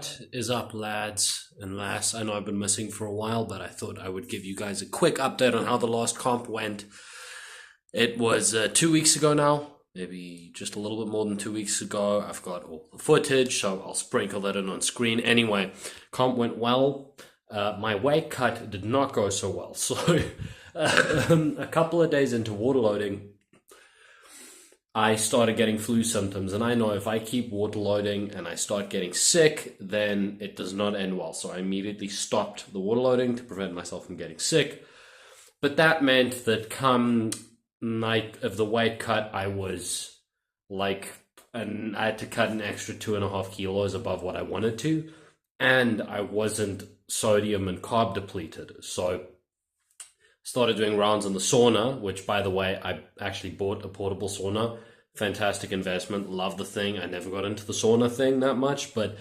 What is up, lads and lass? I know I've been missing for a while, but I thought I would give you guys a quick update on how the last comp went. It was 2 weeks ago now, maybe just a little bit more than 2 weeks ago. I've got all the footage, so I'll sprinkle that in on screen. Anyway, comp went well. My weight cut did not go so well. So a couple of days into water loading, I started getting flu symptoms, and I know if I keep water loading and I start getting sick, then it does not end well. So I immediately stopped the water loading to prevent myself from getting sick. But that meant that come night of the weight cut, I was like, and I had to cut an extra 2.5 kilos above what I wanted to, and I wasn't sodium and carb depleted. So started doing rounds in the sauna, which, by the way, I actually bought a portable sauna. Fantastic investment. Love the thing. I never got into the sauna thing that much, but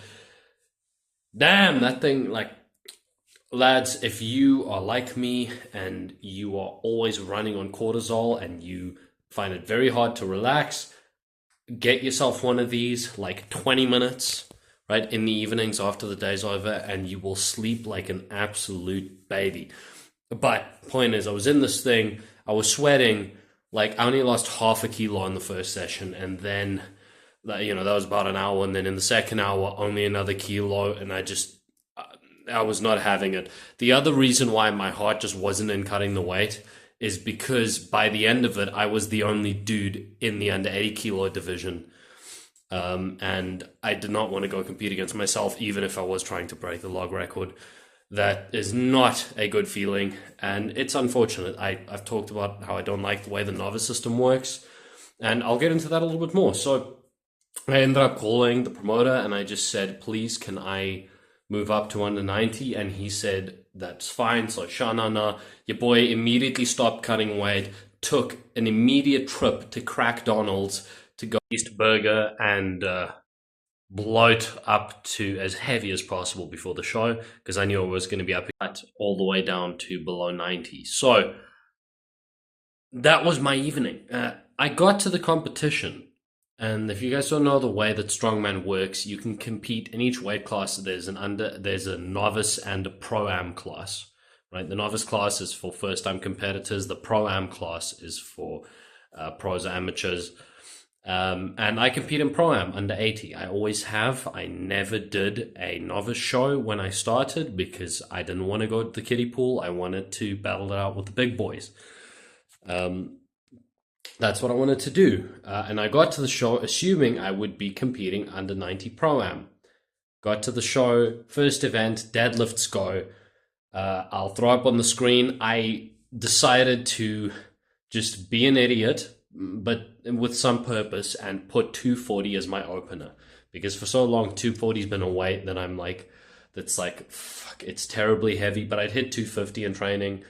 damn, that thing, like, lads, if you are like me and you are always running on cortisol and you find it very hard to relax, get yourself one of these, like 20 minutes, right, in the evenings after the day's over, and you will sleep like an absolute baby. But point is, I was in this thing, I was sweating, like I only lost half a kilo in the first session, and then, that was about an hour, and then in the second hour, only another kilo, and I was not having it. The other reason why my heart just wasn't in cutting the weight is because by the end of it, I was the only dude in the under 80 kilo division, and I did not want to go compete against myself, even if I was trying to break the log record. That is not a good feeling, and it's unfortunate. I've talked about how I don't like the way the novice system works, and I'll get into that a little bit more. So I ended up calling the promoter, and I just said, please, can I move up to under 90? And he said, that's fine. So Shanana, your boy immediately stopped cutting weight, took an immediate trip to Crack Donald's to go East Burger and bloat up to as heavy as possible before the show, because I knew I was going to be up all the way down to below 90. So that was my evening. I got to the competition, and if you guys don't know the way that Strongman works, you can compete in each weight class. There's a novice and a pro-am class, right? The novice class is for first-time competitors. The pro-am class is for pros or amateurs. And I compete in Pro-Am under 80. I always have. I never did a novice show when I started because I didn't want to go to the kiddie pool. I wanted to battle it out with the big boys. That's what I wanted to do. And I got to the show assuming I would be competing under 90 Pro-Am. Got to the show, first event, deadlifts go. I'll throw up on the screen. I decided to just be an idiot, but with some purpose, and put 240 as my opener, because for so long 240's been a weight that I'm like, that's like, fuck, it's terribly heavy. But I'd hit 250 in training,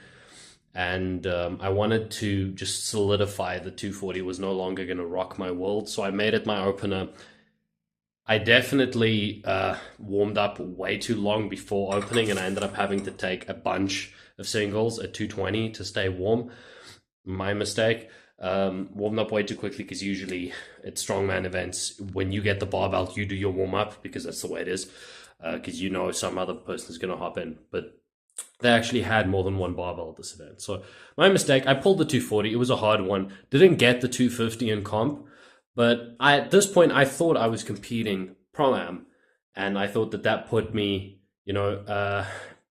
and I wanted to just solidify that 240 was no longer going to rock my world, so I made it my opener. I definitely warmed up way too long before opening, and I ended up having to take a bunch of singles at 220 to stay warm. My mistake. Warmed up way too quickly, because usually at strongman events, when you get the barbell, you do your warm-up, because that's the way it is, because some other person is going to hop in. But they actually had more than one barbell at this event. So my mistake, I pulled the 240. It was a hard one. Didn't get the 250 in comp, but at this point, I thought I was competing Pro-Am, and I thought that put me,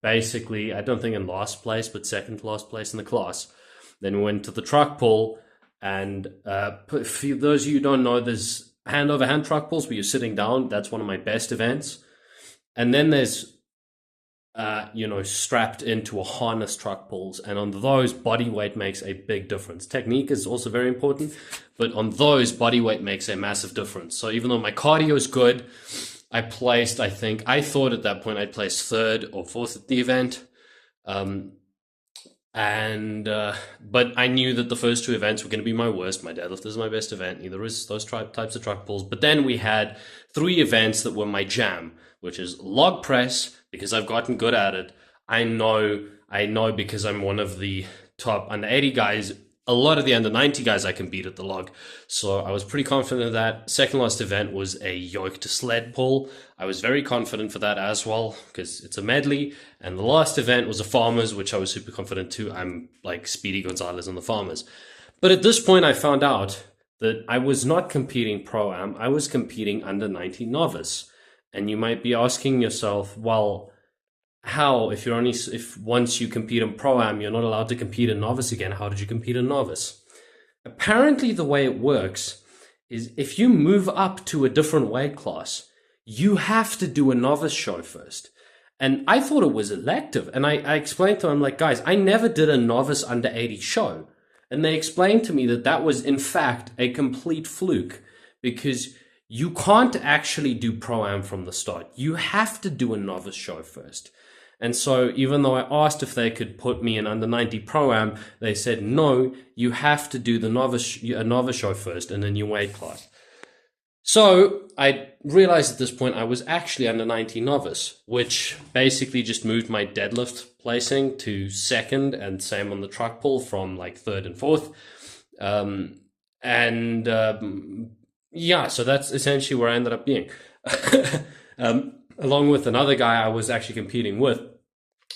basically, I don't think in last place, but second to last place in the class. Then we went to the truck pull. And for those of you who don't know, there's hand-over-hand truck pulls where you're sitting down. That's one of my best events. And then there's, strapped into a harness truck pulls. And on those, body weight makes a big difference. Technique is also very important, but on those, body weight makes a massive difference. So even though my cardio is good, I thought at that point I'd placed third or fourth at the event. But I knew that the first two events were going to be my worst. My deadlift is my best event. Neither is those types of truck pulls. But then we had 3 events that were my jam, which is log press, because I've gotten good at it. I know because I'm one of the top under 80 guys. a lot of the under 90 guys I can beat at the log. So I was pretty confident of that. Second last event was a yoke to sled pull. I was very confident for that as well because it's a medley. And the last event was a farmers, which I was super confident too. I'm like Speedy Gonzalez on the farmers. But at this point, I found out that I was not competing pro-am. I was competing under 90 novice. And you might be asking yourself, well, how, if once you compete in pro-am, you're not allowed to compete in novice again, how did you compete in novice? Apparently the way it works is if you move up to a different weight class, you have to do a novice show first. And I thought it was elective. And I explained to them, like, guys, I never did a novice under 80 show. And they explained to me that that was in fact a complete fluke because you can't actually do pro-am from the start. You have to do a novice show first. And so even though I asked if they could put me in under 90 pro-am, they said, no, you have to do a novice show first and a new weight class. So I realized at this point I was actually under 90 novice, which basically just moved my deadlift placing to second and same on the truck pull from like third and fourth. Yeah, so that's essentially where I ended up being. Along with another guy I was actually competing with,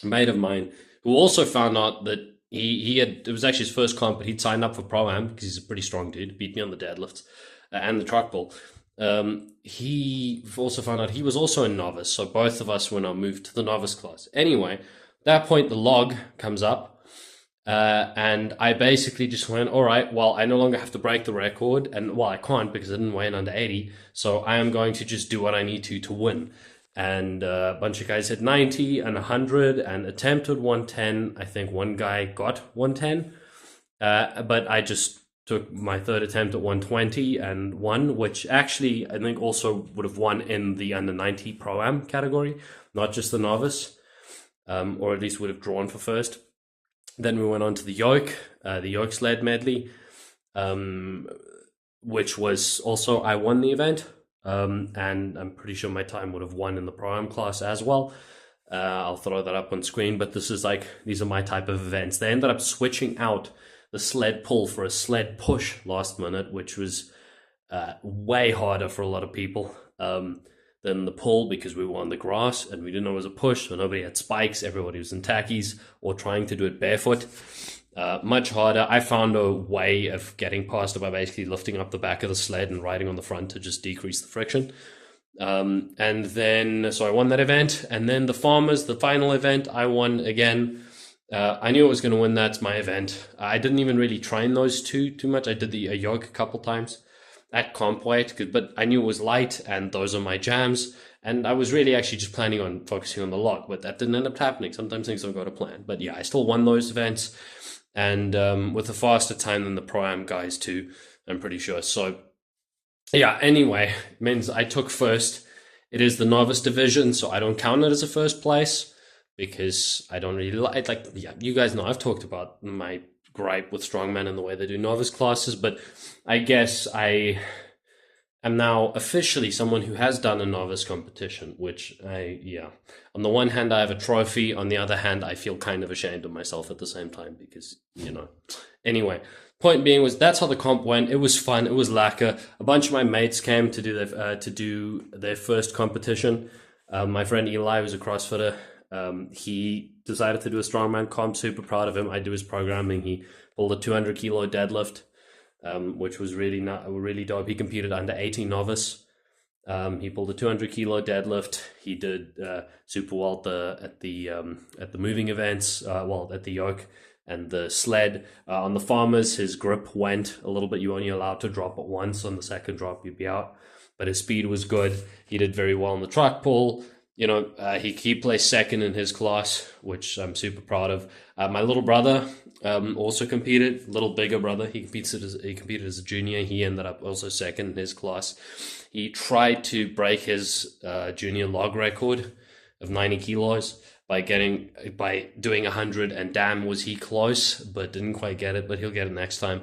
a mate of mine, who also found out that it was actually his first comp, but he'd signed up for Pro-Am because he's a pretty strong dude, beat me on the deadlifts and the truck pull. He also found out he was also a novice, so both of us were now moved to the novice class. Anyway, at that point, the log comes up, and I basically just went, all right, well, I no longer have to break the record, and well, I can't because I didn't weigh in under 80, so I am going to just do what I need to win. And a bunch of guys hit 90 and 100 and attempted 110. I think one guy got 110, but I just took my third attempt at 120 and won, which actually I think also would have won in the under 90 pro-am category, not just the novice, or at least would have drawn for first. Then we went on to the yoke sled medley, which was also, I won the event. And I'm pretty sure my time would have won in the pro-am class as well. I'll throw that up on screen, but these are my type of events. They ended up switching out the sled pull for a sled push last minute, which was way harder for a lot of people than the pull because we were on the grass and we didn't know it was a push, so nobody had spikes, everybody was in tackies or trying to do it barefoot. Much harder. I found a way of getting past it by basically lifting up the back of the sled and riding on the front to just decrease the friction. And then, so I won that event. And then the farmers, the final event, I won again. I knew I was going to win. That's my event. I didn't even really train those too much. I did the yoke a couple times at comp weight, but I knew it was light and those are my jams. And I was really actually just planning on focusing on the log, but that didn't end up happening. Sometimes things don't go to plan. But yeah, I still won those events. And with a faster time than the Pro-Am guys too, I'm pretty sure. So yeah, anyway, means I took first. It is the novice division, so I don't count it as a first place because I don't really yeah, you guys know I've talked about my gripe with Strongman and the way they do novice classes, but I guess I am now officially someone who has done a novice competition, which on the one hand, I have a trophy. On the other hand, I feel kind of ashamed of myself at the same time because, anyway, point being was that's how the comp went. It was fun. It was lacquer. A bunch of my mates came to do their first competition. My friend Eli was a CrossFitter. He decided to do a strongman comp. Super proud of him. I do his programming. He pulled a 200 kilo deadlift. Which was really dope. He competed under 80 novice. He pulled a 200 kilo deadlift. He did super well at the moving events. At the yoke and the sled. On the farmers, his grip went a little bit. You only allowed to drop it once. On the second drop, you'd be out. But his speed was good. He did very well in the truck pull. He placed second in his class, which I'm super proud of. My little brother also competed, little bigger brother. He competed as a junior. He ended up also second in his class. He tried to break his junior log record of 90 kilos by doing 100, and damn was he close, but didn't quite get it, but he'll get it next time.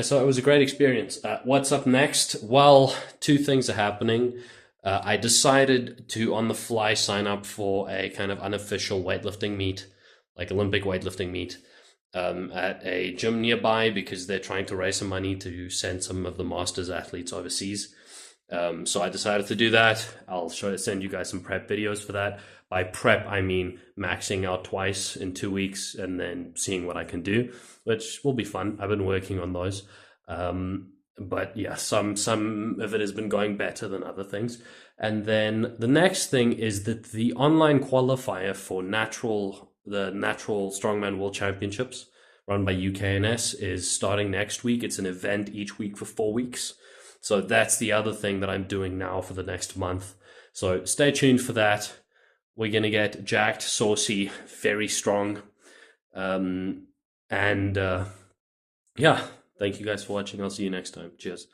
So it was a great experience. What's up next? Well, two things are happening. I decided to, on the fly, sign up for a kind of unofficial weightlifting meet, like Olympic weightlifting meet. at a gym nearby because they're trying to raise some money to send some of the Masters athletes overseas. So I decided to do that. I'll send you guys some prep videos for that. By prep, I mean maxing out twice in 2 weeks and then seeing what I can do, which will be fun. I've been working on those. But yeah, some of it has been going better than other things. And then the next thing is that the online qualifier for the Natural Strongman World Championships run by UKNS is starting next week. It's an event each week for 4 weeks. So that's the other thing that I'm doing now for the next month. So stay tuned for that. We're going to get jacked, saucy, very strong. And yeah, thank you guys for watching. I'll see you next time. Cheers.